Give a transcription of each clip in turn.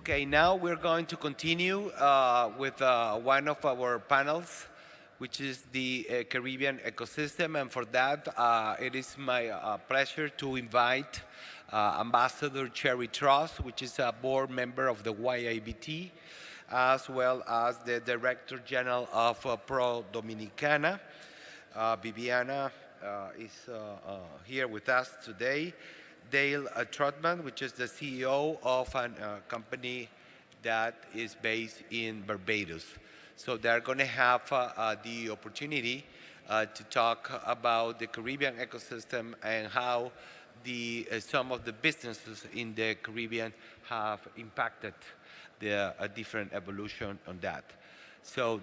Okay, now we're going to continue with one of our panels, which is the Caribbean ecosystem. And for that, it is my pleasure to invite Ambassador Cherry Truss, which is a board member of the YIBT, as well as the Director General of Pro Dominicana. Bibiana is here with us today. Dale Trotman, which is the CEO of a company that is based in Barbados. So they're going to have the opportunity to talk about the Caribbean ecosystem and how some of the businesses in the Caribbean have impacted the different evolution on that. So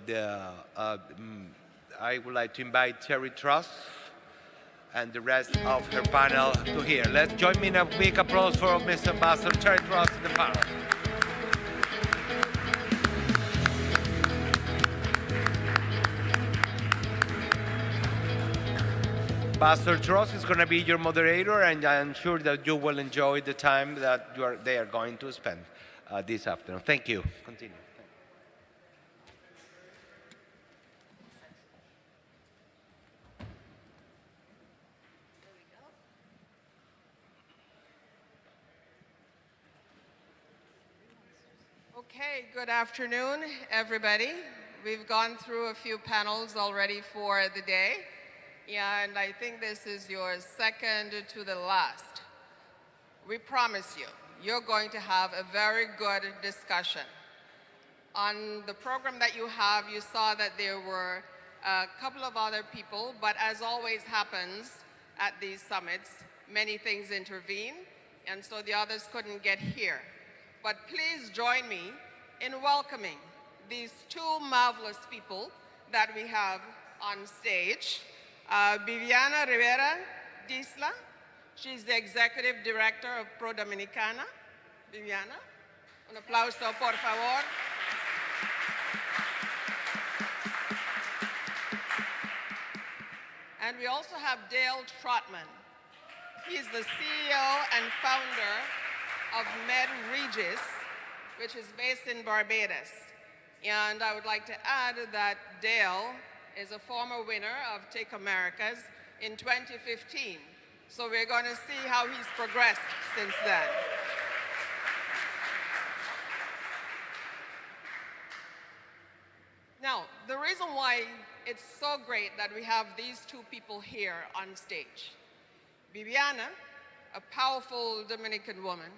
I would like to invite Terry Truss and the rest of her panel to here. Let's join me in a big applause for Ms. Ambassador Cherry Truss in the panel. Ambassador Truss is going to be your moderator, and I'm sure that you will enjoy the time that they are going to spend this afternoon. Thank you. Continue. Okay, good afternoon, everybody. We've gone through a few panels already for the day, and I think this is your second to the last. We promise you, you're going to have a very good discussion. On the program that you have, you saw that there were a couple of other people, but as always happens at these summits, many things intervene, and so the others couldn't get here. But please join me in welcoming these two marvelous people that we have on stage. Bibiana Viviana, she's the Executive Director of Pro Dominicana. Bibiana, un aplauso, por favor. And we also have Dale Trotman. He's the CEO and founder of Med Regis, which is based in Barbados. And I would like to add that Dale is a former winner of Take Americas in 2015. So we're going to see how he's progressed since then. Now, the reason why it's so great that we have these two people here on stage. Bibiana, a powerful Dominican woman,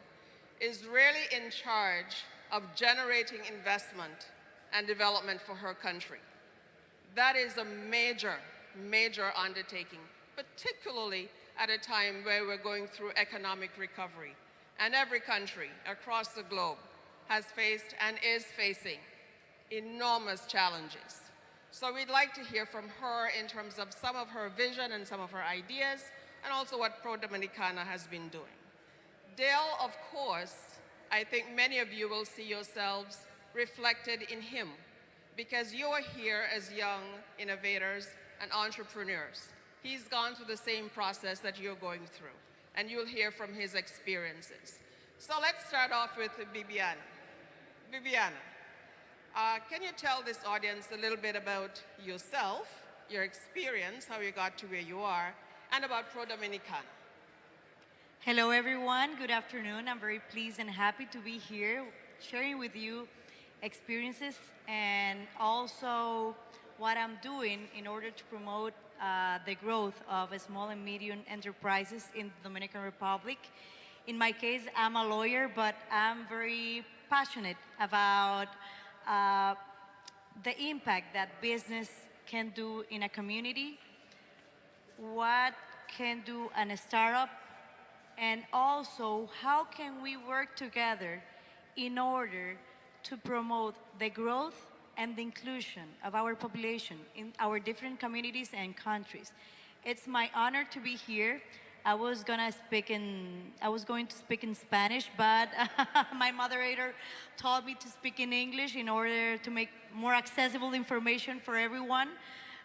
is really in charge of generating investment and development for her country. That is a major, major undertaking, particularly at a time where we're going through economic recovery. And every country across the globe has faced and is facing enormous challenges. So we'd like to hear from her in terms of some of her vision and some of her ideas, and also what Pro Dominicana has been doing. Dale, of course, I think many of you will see yourselves reflected in him because you are here as young innovators and entrepreneurs. He's gone through the same process that you're going through, and you'll hear from his experiences. So let's start off with Bibiana. Bibiana, can you tell this audience a little bit about yourself, your experience, how you got to where you are, and about Pro Dominicana? Hello, everyone. Good afternoon. I'm very pleased and happy to be here sharing with you experiences and also what I'm doing in order to promote the growth of small and medium enterprises in the Dominican Republic. In my case, I'm a lawyer, but I'm very passionate about the impact that business can do in a community, what can do a startup, and also how can we work together in order to promote the growth and the inclusion of our population in our different communities and countries. It's my honor to be here. I was going to speak in Spanish, but my moderator told me to speak in English in order to make more accessible information for everyone.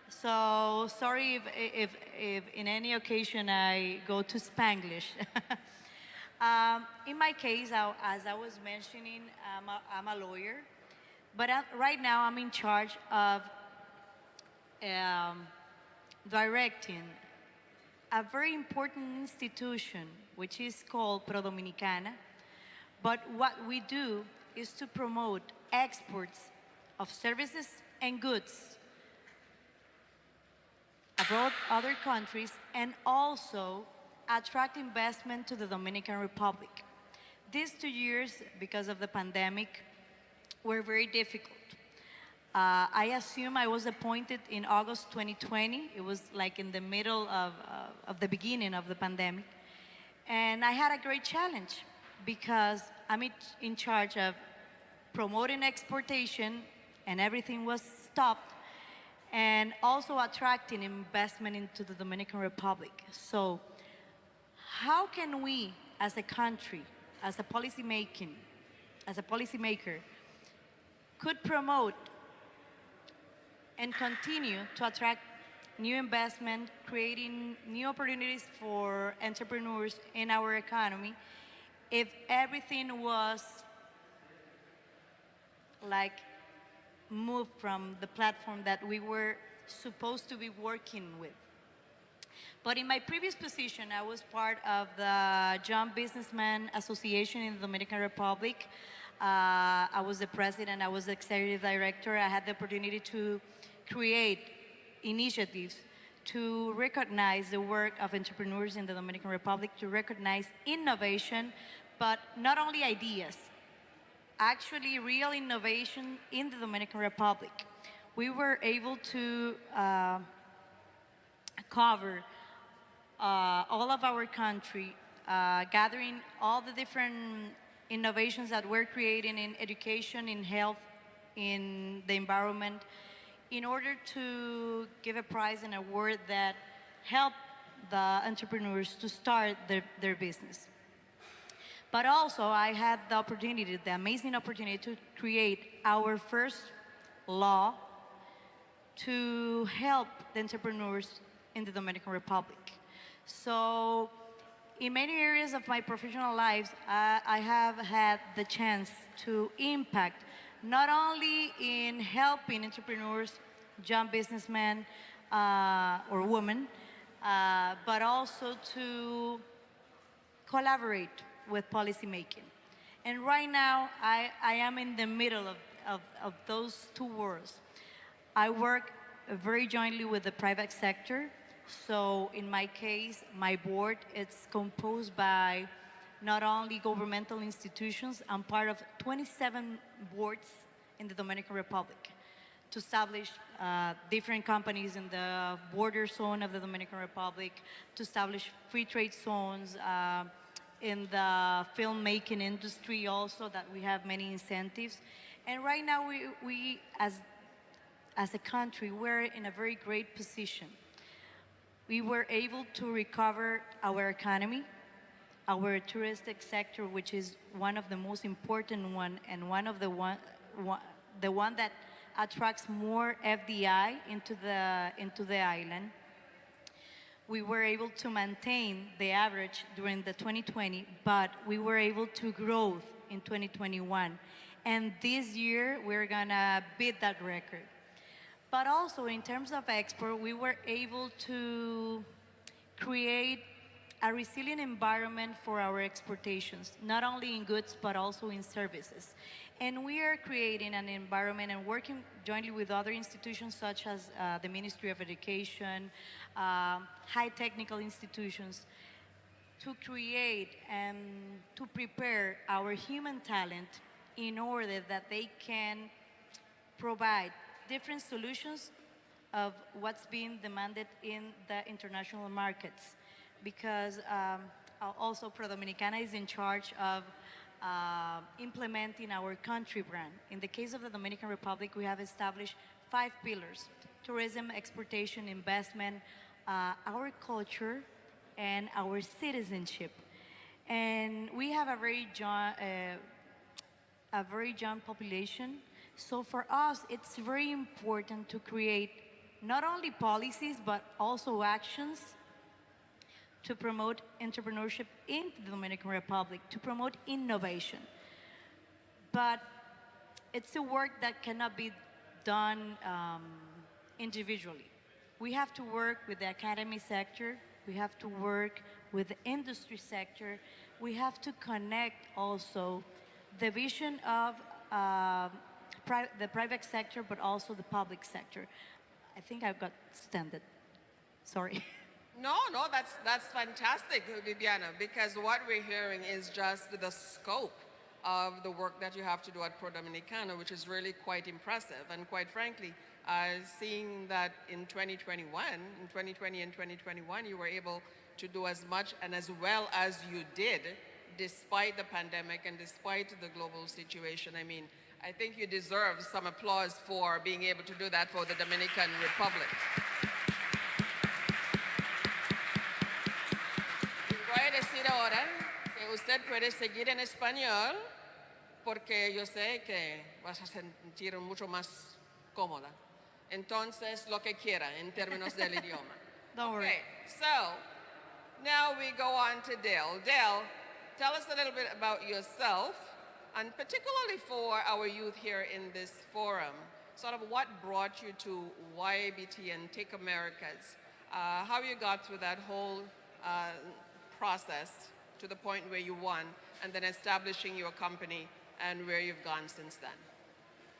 So sorry if in any occasion I go to Spanglish. In my case, as I was mentioning, I'm a lawyer, but right now I'm in charge of um, directing a very important institution, which is called Pro Dominicana. But what we do is to promote exports of services and goods abroad other countries and also attract investment to the Dominican Republic. These 2 years, because of the pandemic, were very difficult. I assume I was appointed in August 2020. It was like in the middle of the beginning of the pandemic. And I had a great challenge because I'm in charge of promoting exportation and everything was stopped and also attracting investment into the Dominican Republic. So how can we as a country, as a policymaker, could promote and continue to attract new investment, creating new opportunities for entrepreneurs in our economy if everything was like moved from the platform that we were supposed to be working with. But in my previous position, I was part of the Young Businessman Association in the Dominican Republic. I was the president, I was the executive director. I had the opportunity to create initiatives to recognize the work of entrepreneurs in the Dominican Republic, to recognize innovation, but not only ideas, actually real innovation in the Dominican Republic. We were able to cover all of our country, gathering all the different innovations that we're creating in education, in health, in the environment, in order to give a prize and award that help the entrepreneurs to start their business. But also, I had the opportunity, the amazing opportunity to create our first law to help the entrepreneurs in the Dominican Republic. So, in many areas of my professional lives, I have had the chance to impact not only in helping entrepreneurs, young businessmen or women, but also to collaborate with policymaking. And right now, I am in the middle of those two worlds. I work very jointly with the private sector. So in my case, my board is composed by not only governmental institutions, I'm part of 27 boards in the Dominican Republic to establish different companies in the border zone of the Dominican Republic, to establish free trade zones, in the filmmaking industry also, that we have many incentives. And right now, we as a country, we're in a very great position. We were able to recover our economy, our touristic sector, which is one of the most important one and one of the one that attracts more FDI into the island. We were able to maintain the average during the 2020, but we were able to grow in 2021. And this year, we're gonna beat that record. But also, in terms of export, we were able to create a resilient environment for our exportations, not only in goods, but also in services. And we are creating an environment and working jointly with other institutions such as the Ministry of Education, high technical institutions, to create and to prepare our human talent in order that they can provide different solutions of what's being demanded in the international markets. Because also Pro Dominicana is in charge of implementing our country brand. In the case of the Dominican Republic, we have established 5 pillars: tourism, exportation, investment, our culture, and our citizenship. And we have a very young population. So for us, it's very important to create not only policies, but also actions to promote entrepreneurship in the Dominican Republic, to promote innovation. But it's a work that cannot be done individually. We have to work with the academy sector, we have to work with the industry sector, we have to connect also the vision of the private sector, but also the public sector. I think I've got standard. Sorry. No, no, that's fantastic, Bibiana, because what we're hearing is just the scope of the work that you have to do at Pro Dominicana, which is really quite impressive. And quite frankly, seeing that in 2021, in 2020 and 2021, you were able to do as much and as well as you did, despite the pandemic and despite the global situation. I mean, I think you deserve some applause for being able to do that for the Dominican Republic. Voy a decir ahora que usted puede seguir en español porque yo sé que vas a sentir mucho más cómoda. Entonces, lo que quiera en términos del idioma. Don't worry. Okay, so now we go on to Dale. Dale, tell us a little bit about yourself, and particularly for our youth here in this forum, sort of what brought you to YABT and Take Americas, how you got through that whole process to the point where you won, and then establishing your company and where you've gone since then.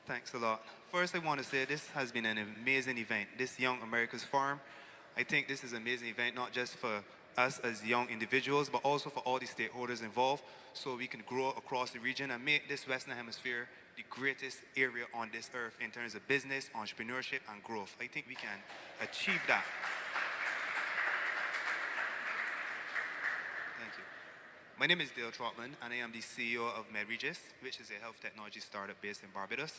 Thanks a lot. First, I want to say this has been an amazing event. This Young America's Forum, I think this is an amazing event, not just for us as young individuals, but also for all the stakeholders involved, so we can grow across the region and make this Western Hemisphere the greatest area on this earth in terms of business, entrepreneurship, and growth. I think we can achieve that. Thank you. My name is Dale Trotman, and I am the CEO of MedRegis, which is a health technology startup based in Barbados.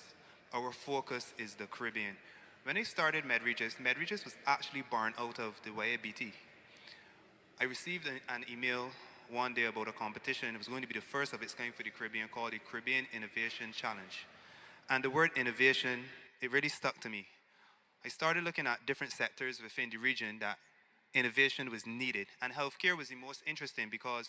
Our focus is the Caribbean. When I started MedRegis, MedRegis was actually born out of the YABT. I received an email one day about a competition. It was going to be the first of its kind for the Caribbean, called the Caribbean Innovation Challenge. And the word innovation, it really stuck to me. I started looking at different sectors within the region that innovation was needed. And healthcare was the most interesting because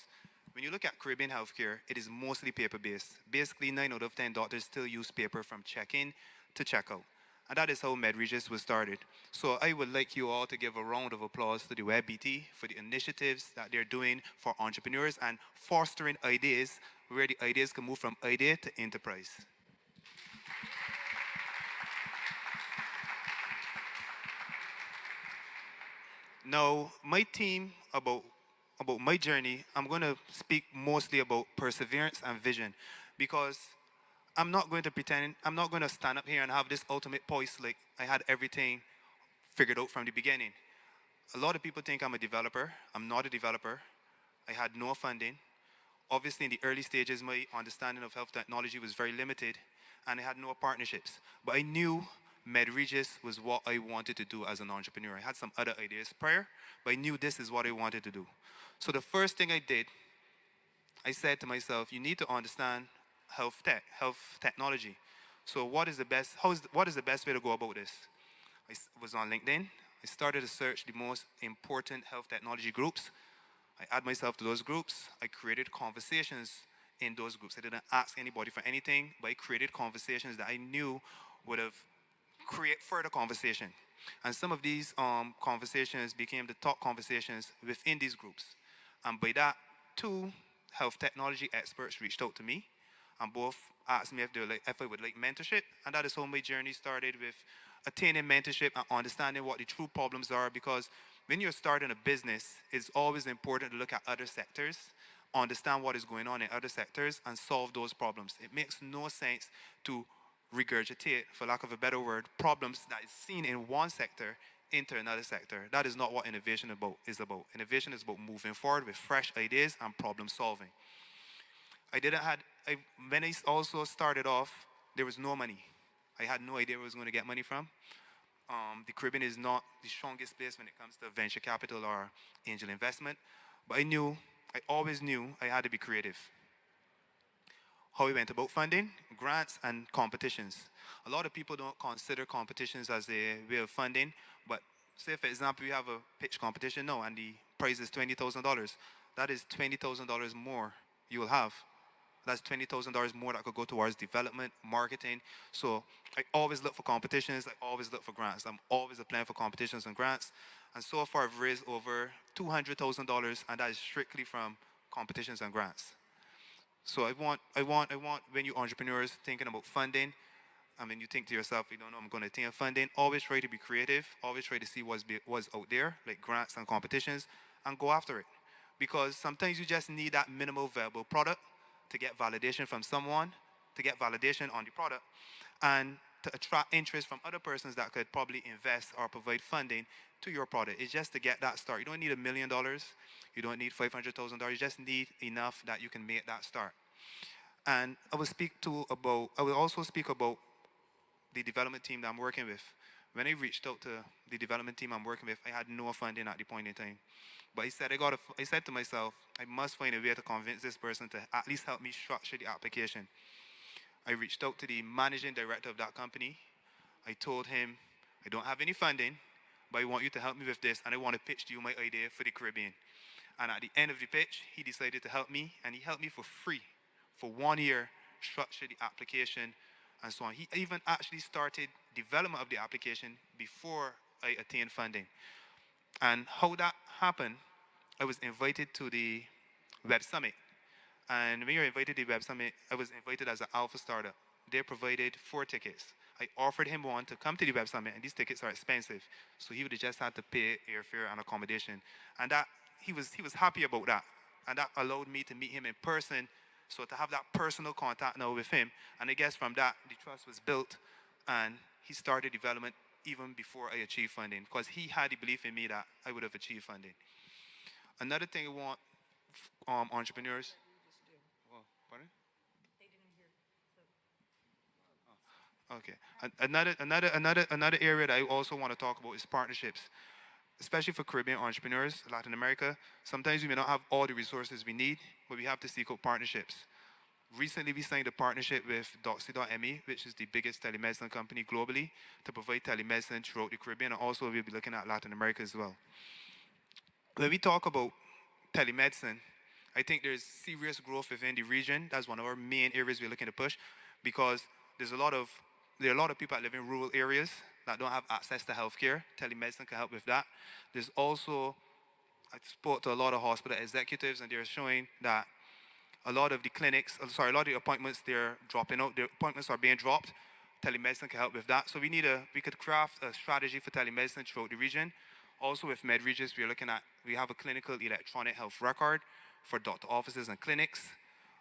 when you look at Caribbean healthcare, it is mostly paper-based. Basically, 9 out of 10 doctors still use paper from check-in to check-out. And that is how MedRegis was started. So I would like you all to give a round of applause to the WebBT for the initiatives that they're doing for entrepreneurs and fostering ideas where the ideas can move from idea to enterprise. Now, my team, about my journey, I'm going to speak mostly about perseverance and vision, because I'm not going to pretend, I'm not going to stand up here and have this ultimate poise like I had everything figured out from the beginning. A lot of people think I'm a developer. I'm not a developer. I had no funding. Obviously, in the early stages, my understanding of health technology was very limited, and I had no partnerships. But I knew MedRegis was what I wanted to do as an entrepreneur. I had some other ideas prior, but I knew this is what I wanted to do. So the first thing I did, I said to myself, you need to understand health technology. So what is the best way to go about this? I was on LinkedIn. I started to search the most important health technology groups. I add myself to those groups. I created conversations in those groups. I didn't ask anybody for anything, but I created conversations that I knew would have create further conversation. And some of these conversations became the top conversations within these groups. And by that, 2 health technology experts reached out to me, and both asked me if I would like mentorship. And that is how my journey started, with attaining mentorship and understanding what the true problems are. Because when you're starting a business, it's always important to look at other sectors, understand what is going on in other sectors, and solve those problems. It makes no sense to regurgitate, for lack of a better word, problems that is seen in one sector into another sector. That is not what innovation is about. Innovation is about moving forward with fresh ideas and problem solving. When I also started off, there was no money. I had no idea where I was going to get money from. The Caribbean is not the strongest place when it comes to venture capital or angel investment. But I always knew I had to be creative. How we went about funding, grants and competitions. A lot of people don't consider competitions as a way of funding, but say for example, we have a pitch competition now, and the price is $20,000. That is $20,000 more you will have. That's $20,000 more that could go towards development, marketing. So I always look for competitions. I always look for grants. I'm always applying for competitions and grants. And so far, I've raised over $200,000, and that is strictly from competitions and grants. So I want when you entrepreneurs thinking about funding, I mean, you think to yourself, you don't know, I'm going to attain funding. Always try to be creative. Always try to see what's out there, like grants and competitions, and go after it. Because sometimes you just need that minimal viable product to get validation from someone, to get validation on the product, and to attract interest from other persons that could probably invest or provide funding to your product. It's just to get that start. You don't need $1 million. You don't need $500,000. You just need enough that you can make that start. And I will also speak about the development team that I'm working with. When I reached out to the development team I'm working with, I had no funding at the point in time. But I said to myself, I must find a way to convince this person to at least help me structure the application. I reached out to the managing director of that company. I told him, I don't have any funding, but I want you to help me with this, and I want to pitch to you my idea for the Caribbean. And at the end of the pitch, he decided to help me, and he helped me for free for 1 year, structure the application, and so on. He even actually started development of the application before I attained funding. And how that happened, I was invited to the Web Summit. And when you're invited to the Web Summit, I was invited as an alpha startup. They provided 4 tickets. I offered him one to come to the Web Summit, and these tickets are expensive. So he would have just had to pay airfare and accommodation. And that he was happy about that. And that allowed me to meet him in person. So to have that personal contact now with him. And I guess from that, the trust was built, and he started development even before I achieved funding, because he had the belief in me that I would have achieved funding. Another thing I want entrepreneurs. Oh, pardon? Okay. Another area that I also want to talk about is partnerships, especially for Caribbean entrepreneurs, Latin America. Sometimes we may not have all the resources we need, but we have to seek out partnerships. Recently, we signed a partnership with Doxy.me, which is the biggest telemedicine company globally, to provide telemedicine throughout the Caribbean, and also we'll be looking at Latin America as well. When we talk about telemedicine, I think there's serious growth within the region. That's one of our main areas we're looking to push, because there are a lot of people that live in rural areas that don't have access to healthcare. Telemedicine can help with that. There's also, I spoke to a lot of hospital executives, and they're showing that a lot of the appointments, they're dropping out. The appointments are being dropped. Telemedicine can help with that. So we could craft a strategy for telemedicine throughout the region. Also with MedRegis, we have a clinical electronic health record for doctor offices and clinics.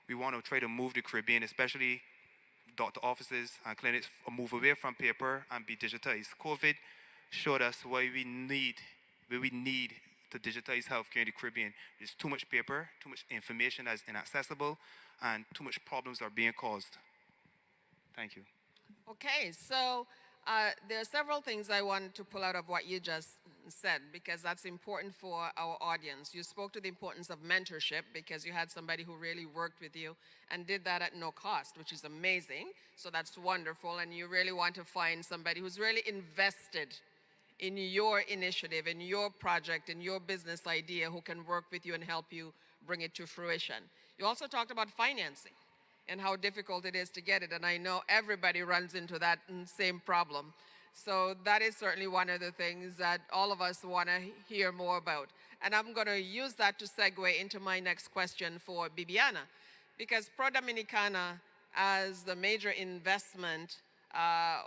We want to try to move the Caribbean, especially doctor offices and clinics, move away from paper and be digitized. COVID showed us why we need to digitize healthcare in the Caribbean. There's too much paper, too much information that's inaccessible, and too much problems are being caused. Thank you. Okay, so there are several things I want to pull out of what you just said, because that's important for our audience. You spoke to the importance of mentorship, because you had somebody who really worked with you and did that at no cost, which is amazing. So that's wonderful, and you really want to find somebody who's really invested in your initiative, in your project, in your business idea, who can work with you and help you bring it to fruition. You also talked about financing and how difficult it is to get it, and I know everybody runs into that same problem. So that is certainly one of the things that all of us want to hear more about. And I'm going to use that to segue into my next question for Bibiana, because Pro Dominicana, as the major investment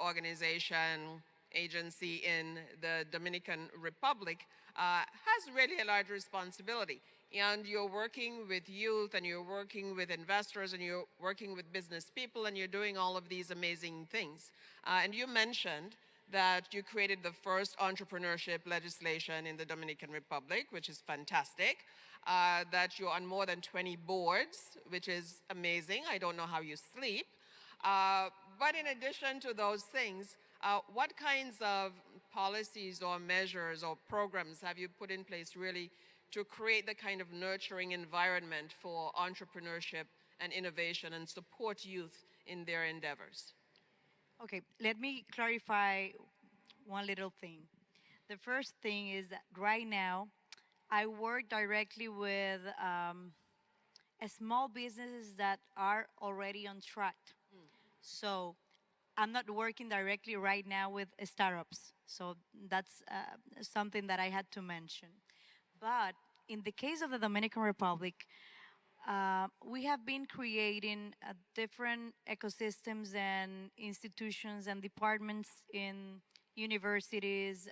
organization, agency in the Dominican Republic, has really a large responsibility. And you're working with youth, and you're working with investors, and you're working with business people, and you're doing all of these amazing things. And you mentioned that you created the first entrepreneurship legislation in the Dominican Republic, which is fantastic. That you're on more than 20 boards, which is amazing. I don't know how you sleep. But in addition to those things, what kinds of policies or measures or programs have you put in place really to create the kind of nurturing environment for entrepreneurship and innovation and support youth in their endeavors? Okay, let me clarify one little thing. The first thing is that right now, I work directly with small businesses that are already on track. So I'm not working directly right now with startups. So that's something that I had to mention. But in the case of the Dominican Republic, we have been creating different ecosystems and institutions and departments in universities,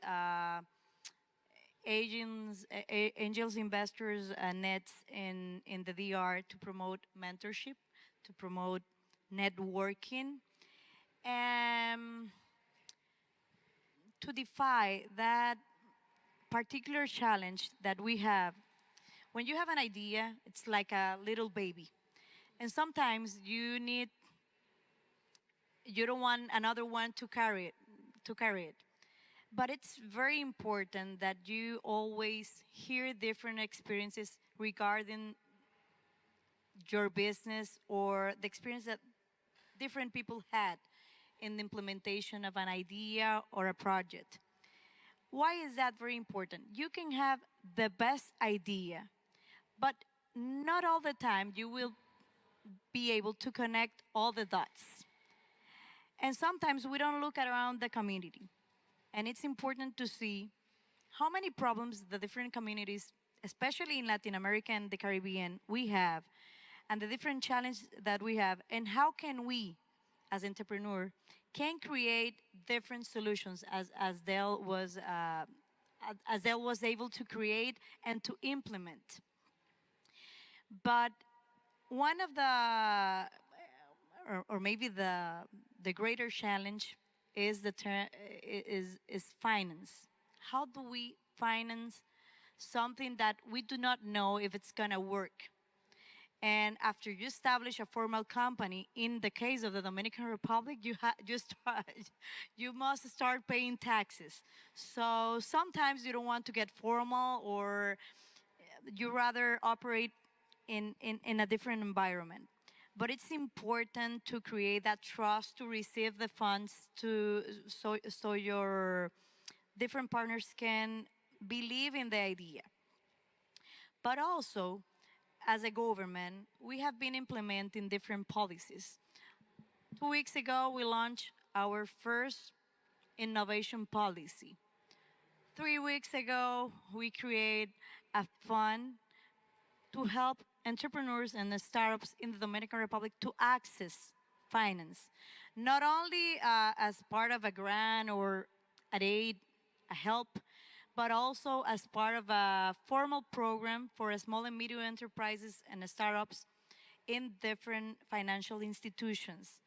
angels, investors, nets in the DR to promote mentorship, to promote networking, and to defy that particular challenge that we have. When you have an idea, it's like a little baby. And sometimes you don't want another one to carry it. But it's very important that you always hear different experiences regarding your business or the experience that different people had in the implementation of an idea or a project. Why is that very important? You can have the best idea, but not all the time you will be able to connect all the dots. And sometimes we don't look at around the community. And it's important to see how many problems the different communities, especially in Latin America and the Caribbean, we have, and the different challenges that we have, and how can we, as entrepreneur, can create different solutions as Dell was able to create and to implement. But one of the, or maybe the greater challenge is is finance. How do we finance something that we do not know if it's gonna work? And after you establish a formal company, in the case of the Dominican Republic, you must start paying taxes. So sometimes you don't want to get formal, or you rather operate in a different environment. But it's important to create that trust to receive the funds so your different partners can believe in the idea. But also, as a government, we have been implementing different policies. 2 weeks ago, we launched our first innovation policy. 3 weeks ago, we created a fund to help entrepreneurs and the startups in the Dominican Republic to access finance, not only as part of a grant or an aid, a help, but also as part of a formal program for small and medium enterprises and startups in different financial institutions.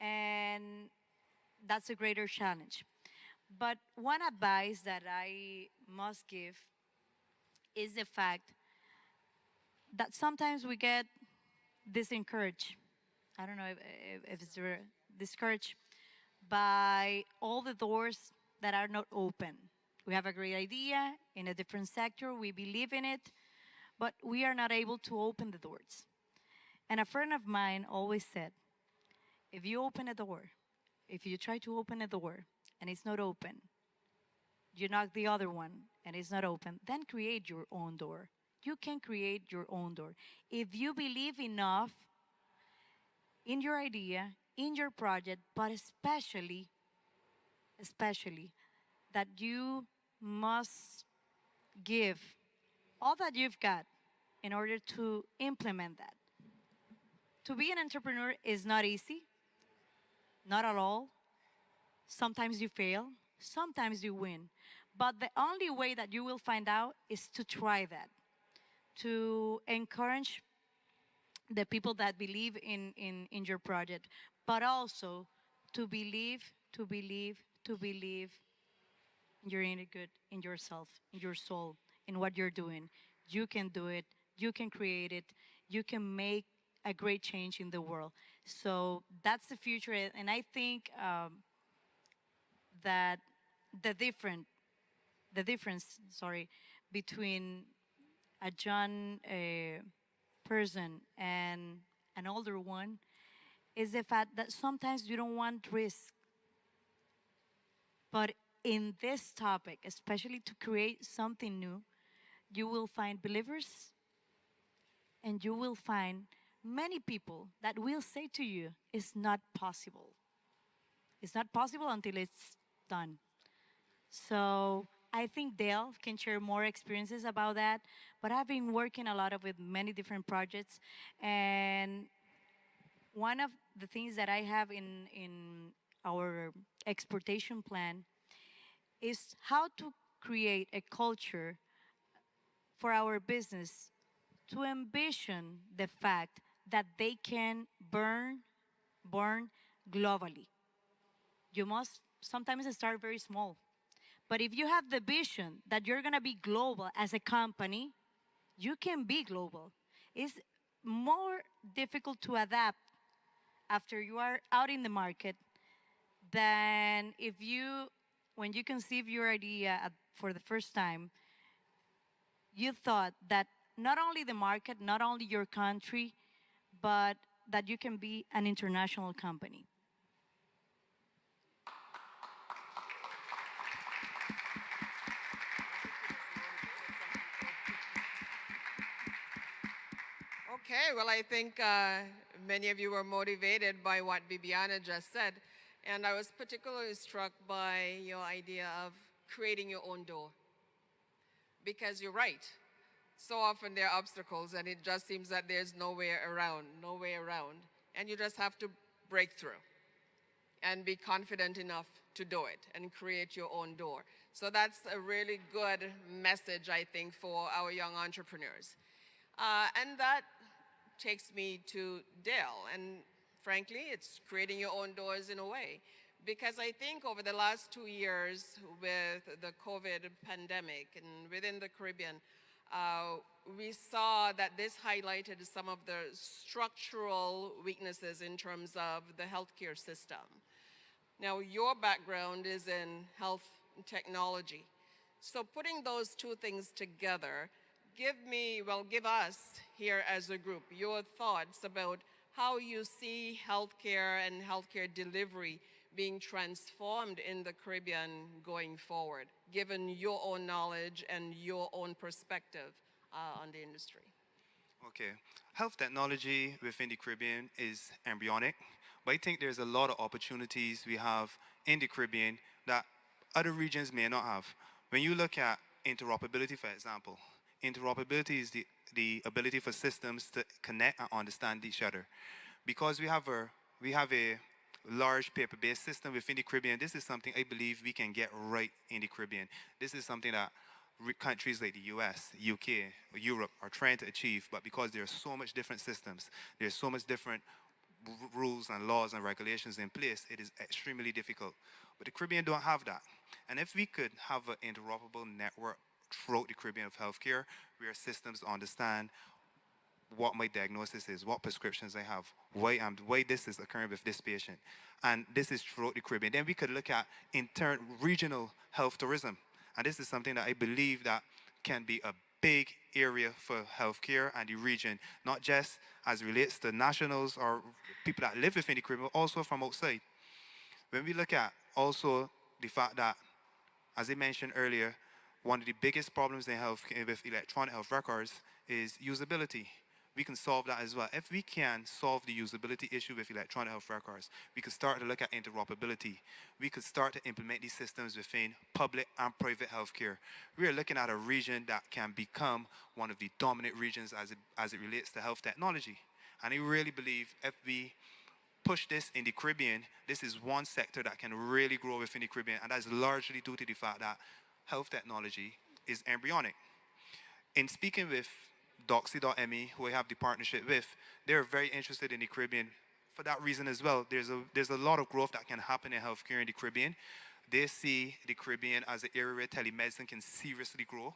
And that's a greater challenge. But one advice that I must give is the fact that sometimes we get disencouraged. I don't know if it's discouraged by all the doors that are not open. We have a great idea in a different sector, we believe in it, but we are not able to open the doors. And a friend of mine always said, if you open a door, if you try to open a door and it's not open, you knock the other one and it's not open, then create your own door. You can create your own door. If you believe enough in your idea, in your project, but especially that you must give all that you've got in order to implement that. To be an entrepreneur is not easy, not at all. Sometimes you fail, sometimes you win. But the only way that you will find out is to try that, to encourage the people that believe in your project, but also to believe you're in it good, in yourself, in your soul, in what you're doing. You can do it, you can create it, you can make a great change in the world. So that's the future, and I think that the different, the difference, sorry, between a young person and an older one is the fact that sometimes you don't want risk. But in this topic, especially to create something new, you will find believers and you will find many people that will say to you, it's not possible. It's not possible until it's done. So I think Dale can share more experiences about that. But I've been working a lot of with many different projects, and one of the things that I have in our exportation plan is how to create a culture for our business to envision the fact that they can burn globally. You must sometimes start very small. But if you have the vision that you're gonna be global as a company, you can be global. It's more difficult to adapt after you are out in the market than if you, when you conceive your idea for the first time, you thought that not only the market, not only your country, but that you can be an international company. Okay, well, I think many of you were motivated by what Bibiana just said. And I was particularly struck by your idea of creating your own door. Because you're right. So often there are obstacles, and it just seems that there's no way around, no way around. And you just have to break through and be confident enough to do it and create your own door. So that's a really good message, I think, for our young entrepreneurs. And that takes me to Dale. And frankly, it's creating your own doors in a way. Because I think over the last 2 years with the COVID pandemic and within the Caribbean, we saw that this highlighted some of the structural weaknesses in terms of the healthcare system. Now, your background is in health technology. So putting those two things together, give us here as a group your thoughts about how you see healthcare and healthcare delivery being transformed in the Caribbean going forward, given your own knowledge and your own perspective on the industry. Okay. Health technology within the Caribbean is embryonic, but I think there's a lot of opportunities we have in the Caribbean that other regions may not have. When you look at interoperability, for example, interoperability is the ability for systems to connect and understand each other. Because we have a large paper-based system within the Caribbean, this is something I believe we can get right in the Caribbean. This is something that countries like the US, UK, or Europe are trying to achieve, but because there are so much different systems, there's so much different rules and laws and regulations in place, it is extremely difficult. But the Caribbean don't have that. And if we could have an interoperable network throughout the Caribbean of healthcare, where systems understand what my diagnosis is, what prescriptions I have, why this is occurring with this patient, and this is throughout the Caribbean. Then we could look at regional health tourism, and this is something that I believe that can be a big area for healthcare and the region, not just as it relates to nationals or people that live within the Caribbean, but also from outside. When we look at also the fact that, as I mentioned earlier, one of the biggest problems in health with electronic health records is usability. We can solve that as well. If we can solve the usability issue with electronic health records, we could start to look at interoperability. We could start to implement these systems within public and private healthcare. We are looking at a region that can become one of the dominant regions as it relates to health technology. And I really believe if we push this in the Caribbean, this is one sector that can really grow within the Caribbean, and that's largely due to the fact that health technology is embryonic. In speaking with Doxy.me, who I have the partnership with, they're very interested in the Caribbean for that reason as well. There's a lot of growth that can happen in healthcare in the Caribbean. They see the Caribbean as an area where telemedicine can seriously grow.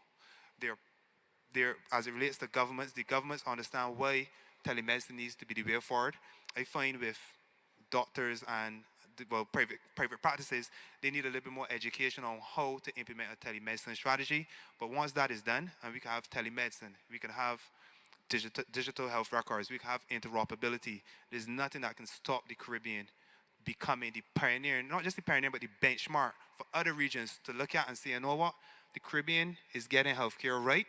As it relates to governments, the governments understand why telemedicine needs to be the way forward. I find with doctors and private practices, they need a little bit more education on how to implement a telemedicine strategy. But once that is done, and we can have telemedicine, we can have digital health records, we can have interoperability. There's nothing that can stop the Caribbean becoming the pioneer, not just the pioneer, but the benchmark for other regions to look at and say, you know what, the Caribbean is getting healthcare right.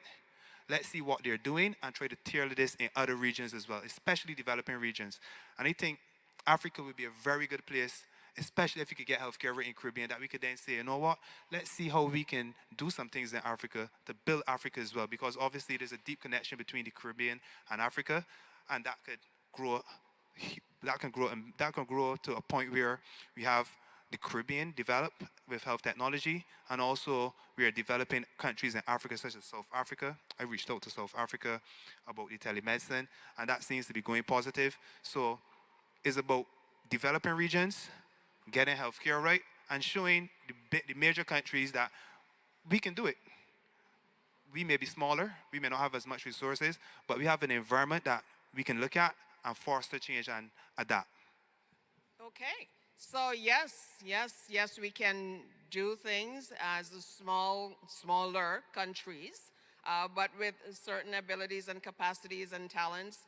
let's see what they're doing and try to tailor this in other regions as well, especially developing regions. And I think Africa would be a very good place, especially if you could get healthcare right in Caribbean, that we could then say, you know what, let's see how we can do some things in Africa to build Africa as well, because obviously there's a deep connection between the Caribbean and Africa, and that could grow, that can grow to a point where we have the Caribbean develop with health technology, and also we are developing countries in Africa, such as South Africa. I reached out to South Africa about the telemedicine, and that seems to be going positive. So it's about developing regions, getting healthcare right, and showing the major countries that we can do it. We may be smaller, we may not have as much resources, but we have an environment that we can look at and foster change and adapt. Okay. So yes, we can do things as a smaller countries, but with certain abilities and capacities and talents,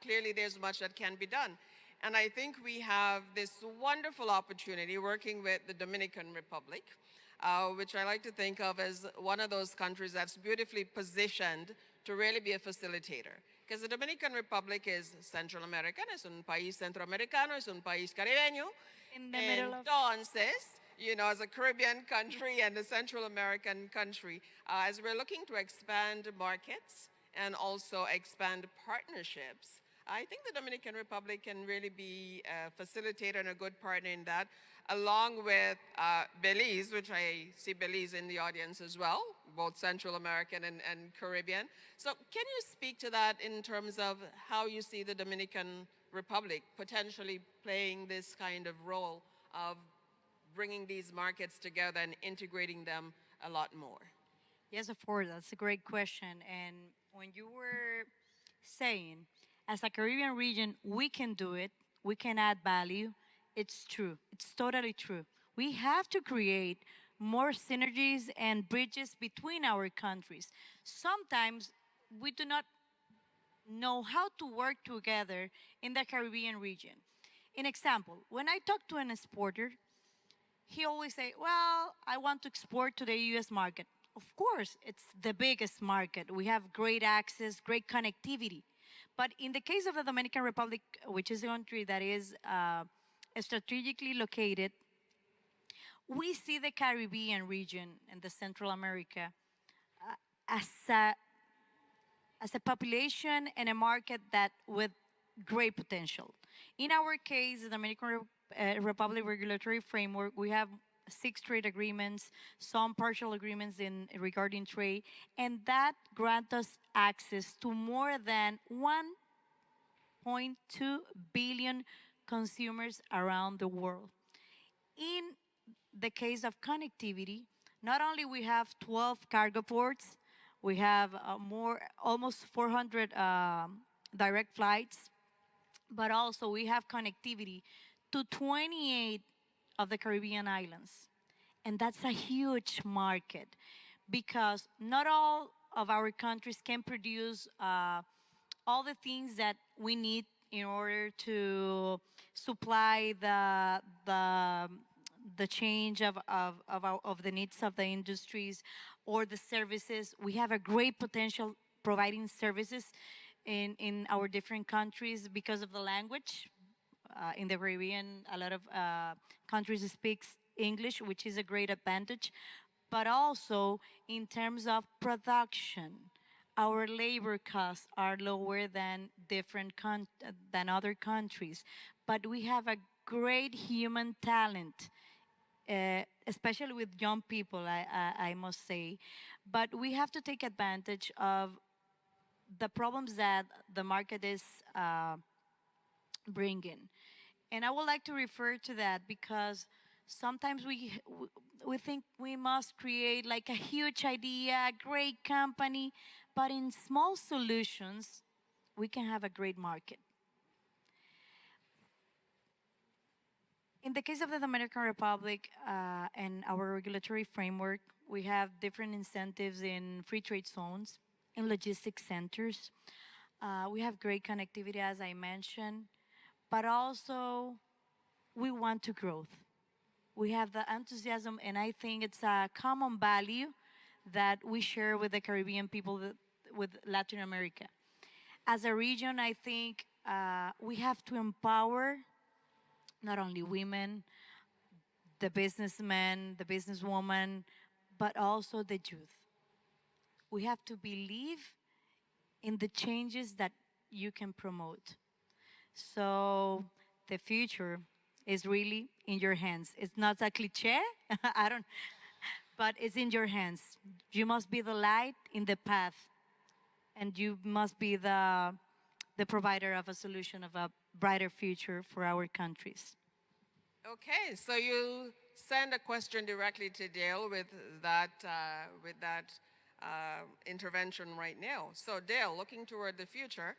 clearly there's much that can be done. And I think we have this wonderful opportunity working with the Dominican Republic, which I like to think of as one of those countries that's beautifully positioned to really be a facilitator. Because the Dominican Republic is Central American, es un país centroamericano, es un país caribeño. In the middle of Entonces, you know, as a Caribbean country and a Central American country, as we're looking to expand markets and also expand partnerships, I think the Dominican Republic can really be a facilitator and a good partner in that, along with Belize, which I see Belize in the audience as well, both Central American and Caribbean. So can you speak to that in terms of how you see the Dominican Republic potentially playing this kind of role of bringing these markets together and integrating them a lot more? Yes, of course, that's a great question. And when you were saying, as a Caribbean region, we can do it, we can add value, it's true. It's totally true. We have to create more synergies and bridges between our countries. Sometimes we do not know how to work together in the Caribbean region. In example, when I talk to an exporter, he always say, "Well, I want to export to the U.S. market." Of course, it's the biggest market. We have great access, great connectivity. But in the case of the Dominican Republic, which is a country that is strategically located, we see the Caribbean region and the Central America as a population and a market that with great potential. In our case, the Dominican Republic regulatory framework, we have 6 trade agreements, some partial agreements in regarding trade, and that grant us access to more than 1.2 billion consumers around the world. In the case of connectivity, not only we have 12 cargo ports, we have almost 400 direct flights, but also we have connectivity to 28 of the Caribbean islands. And that's a huge market because not all of our countries can produce all the things that we need in order to supply the change of the needs of the industries or the services. We have a great potential providing services in our different countries because of the language. In the Caribbean, a lot of countries speaks English, which is a great advantage, but also in terms of production, our labor costs are lower than than other countries, but we have a great human talent, especially with young people, I must say. But we have to take advantage of the problems that the market is bringing. And I would like to refer to that because sometimes we think we must create like a huge idea, a great company, but in small solutions, we can have a great market. In the case of the Dominican Republic and our regulatory framework, we have different incentives in free trade zones, in logistics centers. We have great connectivity, as I mentioned, but also we want to grow. We have the enthusiasm, and I think it's a common value that we share with the Caribbean people with Latin America. As a region, I think we have to empower not only women, the businessmen, the businesswoman, but also the youth. We have to believe in the changes that you can promote. So the future is really in your hands. It's not a cliche, I don't, but it's in your hands. You must be the light in the path, and you must be the provider of a solution of a brighter future for our countries. Okay, so you send a question directly to Dale with that intervention right now. So Dale, looking toward the future,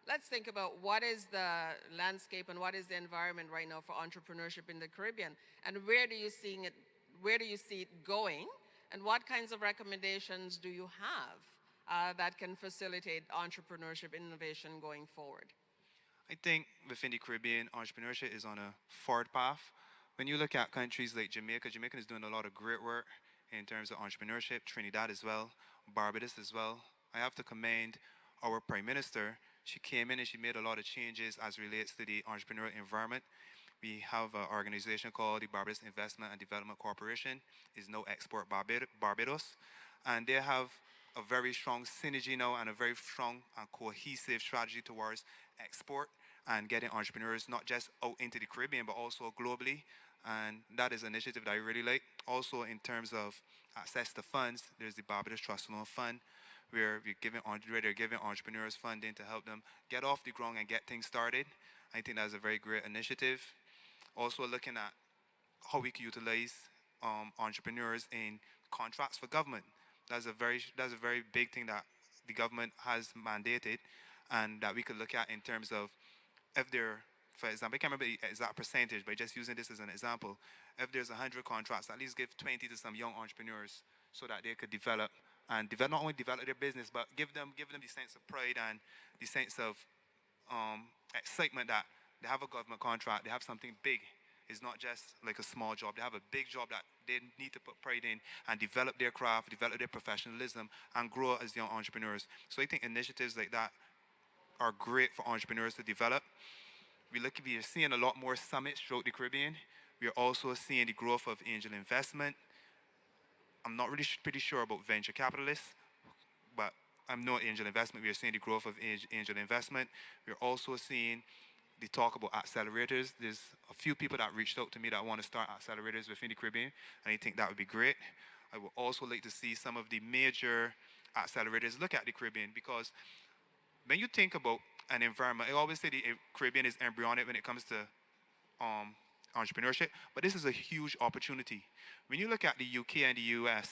let's think about what is the landscape and what is the environment right now for entrepreneurship in the Caribbean, and where do you see it? Where do you see it going, and what kinds of recommendations do you have that can facilitate entrepreneurship innovation going forward? I think within the Caribbean, entrepreneurship is on a forward path. When you look at countries like Jamaica, Jamaica is doing a lot of great work in terms of entrepreneurship, Trinidad as well, Barbados as well. I have to commend our Prime Minister. She came in and she made a lot of changes as relates to the entrepreneurial environment. We have an organization called the Barbados Investment and Development Corporation. It's now Export Barbados. And they have a very strong synergy now and a very strong and cohesive strategy towards export and getting entrepreneurs not just out into the Caribbean but also globally. And that is an initiative that I really like. Also, in terms of access to funds, there's the Barbados Trust Loan Fund, where they're giving entrepreneurs funding to help them get off the ground and get things started. I think that's a very great initiative. Also, looking at how we can utilize entrepreneurs in contracts for government. That's a very big thing that the government has mandated, and that we could look at in terms of if there, for example, I can't remember the exact percentage, but just using this as an example, if there's 100 contracts, at least give 20 to some young entrepreneurs so that they could develop and not only develop their business, but give them the sense of pride and the sense of excitement that they have a government contract, they have something big. It's not just like a small job. They have a big job that they need to put pride in and develop their craft, develop their professionalism, and grow as young entrepreneurs. So I think initiatives like that are great for entrepreneurs to develop. We are seeing a lot more summits throughout the Caribbean. We are also seeing the growth of angel investment. I'm not really pretty sure about venture capitalists, but I'm not angel investment. We are seeing the growth of angel investment. We're also seeing the talk about accelerators. There's a few people that reached out to me that want to start accelerators within the Caribbean, and I think that would be great. I would also like to see some of the major accelerators look at the Caribbean, because when you think about an environment, I always say the Caribbean is embryonic when it comes to entrepreneurship, but this is a huge opportunity. When you look at the UK and the US,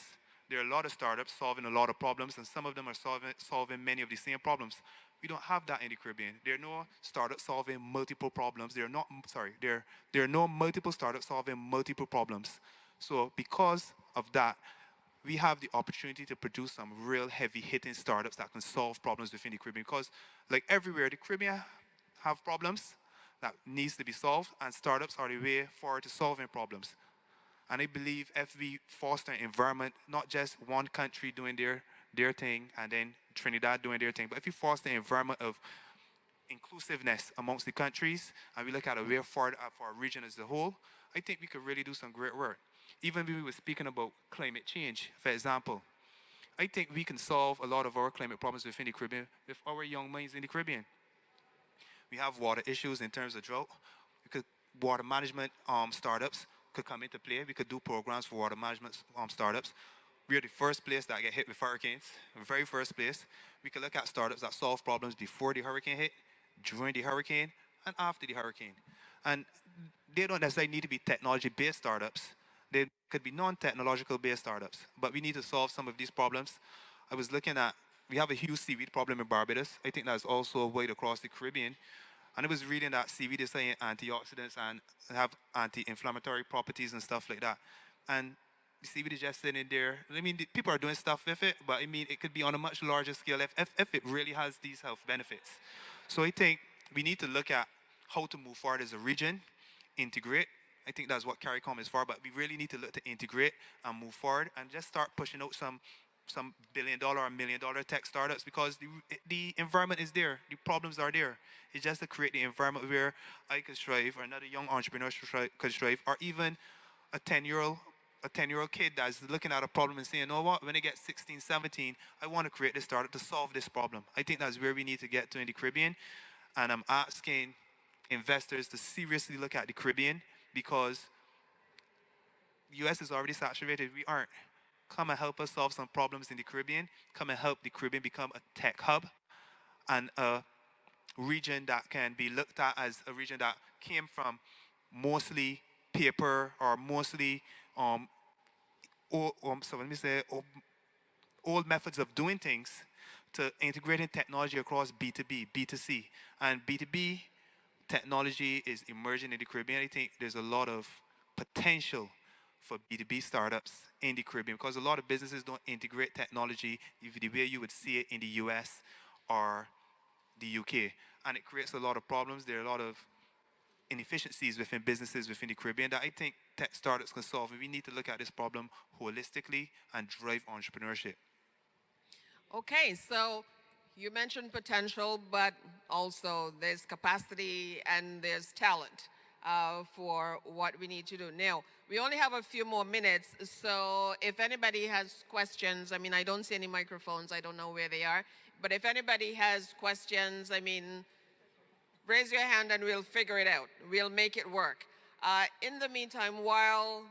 there are a lot of startups solving a lot of problems, and some of them are solving many of the same problems. We don't have that in the Caribbean. There are no startups solving multiple problems. There are no multiple startups solving multiple problems. So because of that, we have the opportunity to produce some real heavy-hitting startups that can solve problems within the Caribbean. Because like everywhere, the Caribbean have problems that needs to be solved, and startups are the way forward to solving problems. And I believe if we foster an environment, not just one country doing their thing and then Trinidad doing their thing, but if we foster an environment of inclusiveness amongst the countries, and we look at a way forward for our region as a whole, I think we could really do some great work. Even when we were speaking about climate change, for example, I think we can solve a lot of our climate problems within the Caribbean with our young minds in the Caribbean. We have water issues in terms of drought. Water management startups could come into play. We could do programs for water management startups. We are the first place that get hit with hurricanes, the very first place. We could look at startups that solve problems before the hurricane hit, during the hurricane, and after the hurricane. And they don't necessarily need to be technology-based startups. They could be non-technological based startups, but we need to solve some of these problems. I was looking at, we have a huge seaweed problem in Barbados. I think that's also wide across the Caribbean. And I was reading that seaweed is saying antioxidants and have anti-inflammatory properties and stuff like that. And the seaweed is just sitting there. I mean, people are doing stuff with it, but I mean, it could be on a much larger scale if it really has these health benefits. So I think we need to look at how to move forward as a region, integrate. I think that's what CARICOM is for, but we really need to look to integrate and move forward and just start pushing out some some $1 billion or $1 million tech startups because the environment is there, the problems are there. It's just to create the environment where I could strive, or another young entrepreneur could strive, or even a 10-year-old kid that's looking at a problem and saying, you know what, when they get 16, 17, I want to create this startup to solve this problem. I think that's where we need to get to in the Caribbean. And I'm asking investors to seriously look at the Caribbean because US is already saturated. We aren't. Come and help us solve some problems in the Caribbean. Come and help the Caribbean become a tech hub and a region that can be looked at as a region that came from mostly paper or mostly old methods of doing things to integrating technology across B2B, B2C. And B2B technology is emerging in the Caribbean. I think there's a lot of potential for B2B startups in the Caribbean because a lot of businesses don't integrate technology the way you would see it in the US or the UK. And it creates a lot of problems. There are a lot of inefficiencies within businesses within the Caribbean that I think tech startups can solve. And we need to look at this problem holistically and drive entrepreneurship. Okay, so you mentioned potential, but also there's capacity and there's talent for what we need to do. Now, we only have a few more minutes, so if anybody has questions, I mean, I don't see any microphones, I don't know where they are, but if anybody has questions, I mean, raise your hand and we'll figure it out. We'll make it work. In the meantime, while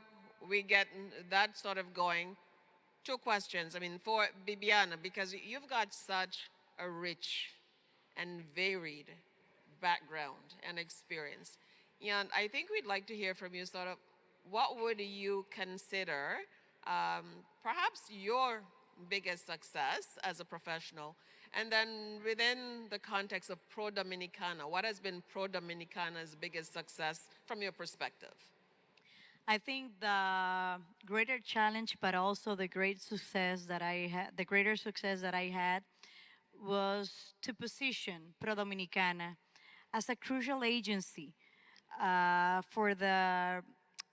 we get that sort of going, two questions. I mean, for Bibiana, because you've got such a rich and varied background and experience. And I think we'd like to hear from you sort of what would you consider perhaps your biggest success as a professional? And then within the context of Pro Dominicana, what has been Pro Dominicana's biggest success from your perspective? I think the greater challenge, but also the great success that I had, the greater success that I had, was to position Pro Dominicana as a crucial agency for the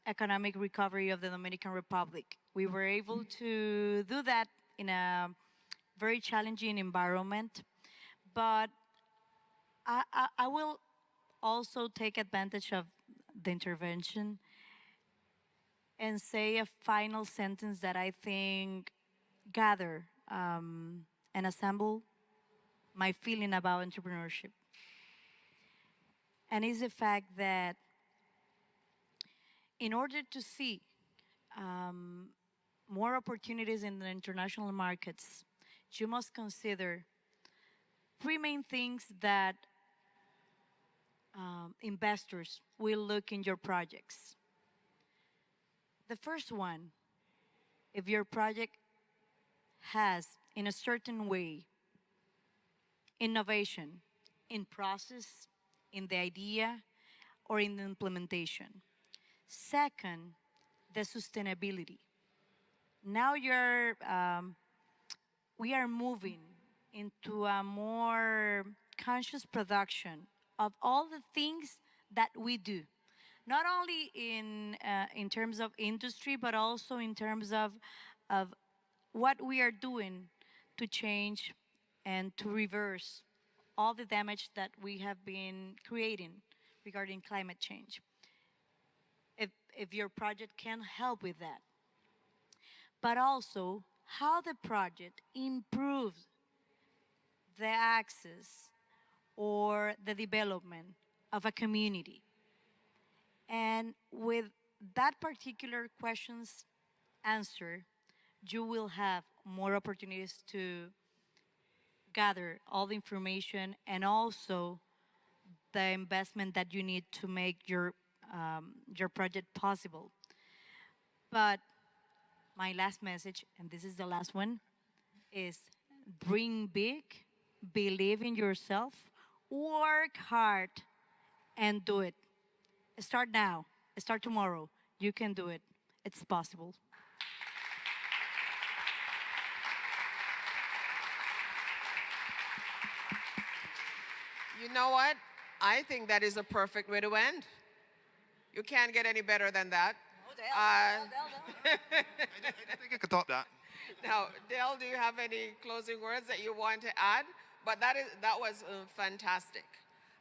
economic recovery of the Dominican Republic. We were able to do that in a very challenging environment, but I will also take advantage of the intervention and say a final sentence that I think gather and assemble my feeling about entrepreneurship. And it's the fact that in order to see more opportunities in the international markets, you must consider three main things that investors will look in your projects. The first one, if your project has, in a certain way, innovation in process, in the idea, or in the implementation. Second, the sustainability. Now we are moving into a more conscious production of all the things that we do. Not only in terms of industry, but also in terms of what we are doing to change and to reverse all the damage that we have been creating regarding climate change. If your project can help with that. But also how the project improves the access or the development of a community. And with that particular question's answer, you will have more opportunities to gather all the information and also the investment that you need to make your project possible. But my last message, and this is the last one, is dream big, believe in yourself, work hard, and do it. Start now, start tomorrow. You can do it. It's possible. You know what? I think that is a perfect way to end. You can't get any better than that. I think I could top that. Now, Dale, do you have any closing words that you want to add? But that was fantastic.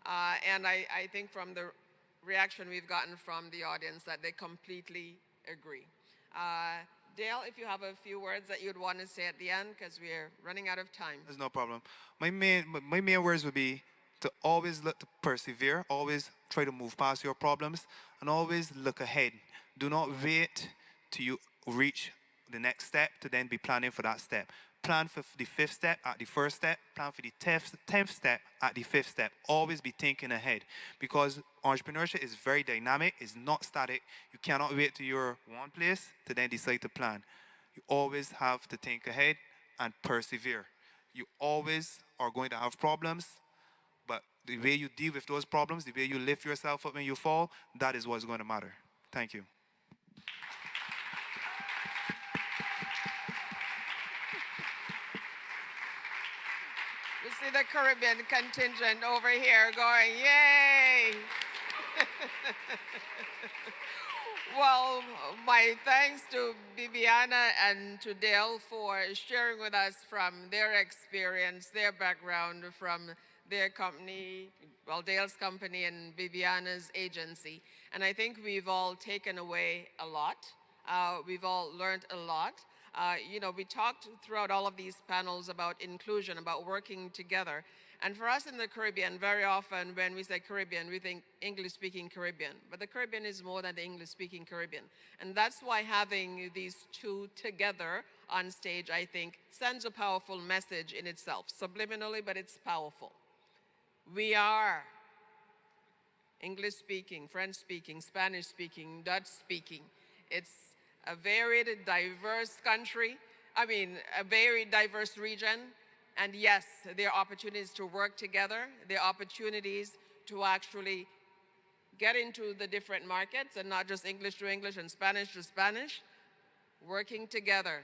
And I think from the reaction we've gotten from the audience that they completely agree. Dale, if you have a few words that you'd want to say at the end, because we're running out of time. There's no problem. My main words would be to always look to persevere, always try to move past your problems, and always look ahead. Do not wait till you reach the next step to then be planning for that step. Plan for the fifth step at the first step, plan for the tenth step at the fifth step. Always be thinking ahead, because entrepreneurship is very dynamic, it's not static. You cannot wait till you're one place to then decide to plan. You always have to think ahead and persevere. You always are going to have problems, but the way you deal with those problems, the way you lift yourself up when you fall, that is what's going to matter. Thank you. You see the Caribbean contingent over here going, yay! Well, my thanks to Bibiana and to Dale for sharing with us from their experience, their background, from their company, well, Dale's company and Bibiana's agency. And I think we've all taken away a lot. We've all learned a lot. We talked throughout all of these panels about inclusion, about working together. And for us in the Caribbean, very often when we say Caribbean, we think English-speaking Caribbean. But the Caribbean is more than the English-speaking Caribbean. And that's why having these two together on stage, I think, sends a powerful message in itself. Subliminally, but it's powerful. We are English-speaking, French-speaking, Spanish-speaking, Dutch-speaking. It's a very diverse country, a very diverse region. And yes, there are opportunities to work together. There are opportunities to actually get into the different markets and not just English to English and Spanish to Spanish, working together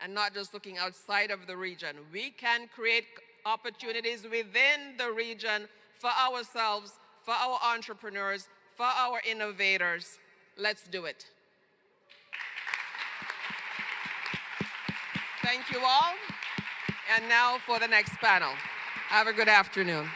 and not just looking outside of the region. We can create opportunities within the region for ourselves, for our entrepreneurs, for our innovators. Let's do it. Thank you all. And now for the next panel. Have a good afternoon.